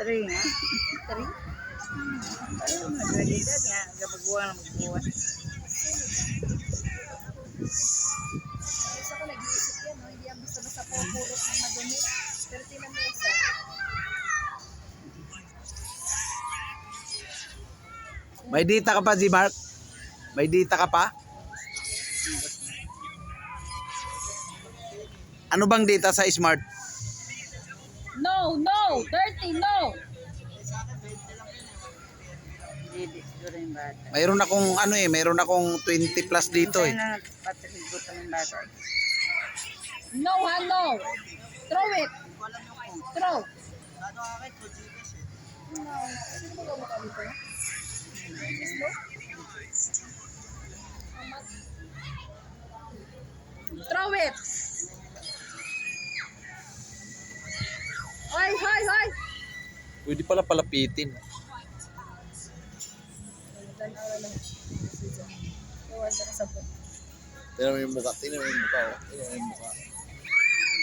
Three nga. Three? Ayun, nagregidad nga. Gabagawa na magbuwan. Isa ko nag-iisip yan, no? Hindi yan basta-basta pupulot ng madumi. Pero tinan mo isa. May data ka pa, G-Mark? May data ka pa? Ano bang data sa smart? No, no! Dirty, no! Hindi, siguro yung bata. Mayroon akong ano eh, mayroon akong 20 plus dito eh. Kaya na patributan ng bata. No, ha, no! Throw it! Throw! No. Sino ba gawa ka dito? Islo? Throw it! Hoy, hoy, hoy! Pwede pala palapitin. Tingnan mo yung mukha, tingnan mo yung mukha. Oh. Tingnan mo yung mukha.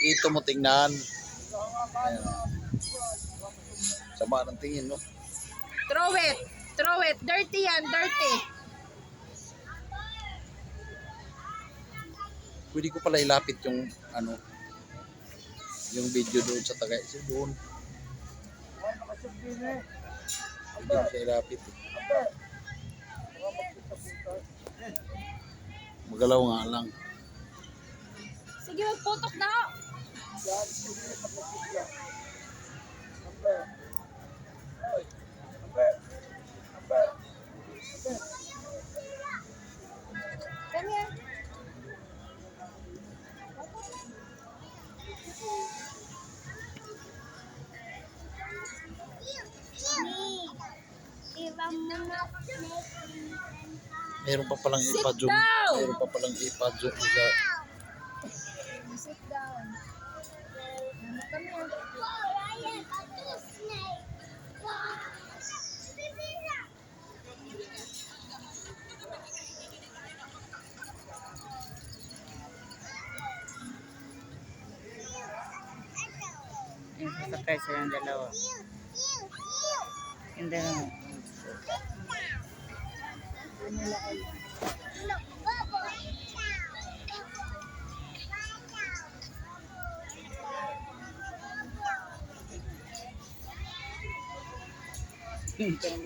Dito mo tingnan. Ayan. Sama ng tingin, no? Throw it! Throw it! Dirty yan, dirty! Pwede ko pala ilapit yung ano, yung video doon sa tagay. So doon. Pwede ko siya ilapit. Magalaw nga lang. Sige, magputok na ako! Come here. Meron pa palang ipa-zoom. down! Meron pa palang ipa-zoom. Sit down. Come here. Yung sasakay silang dalawa. Yung dalawa. Ito ang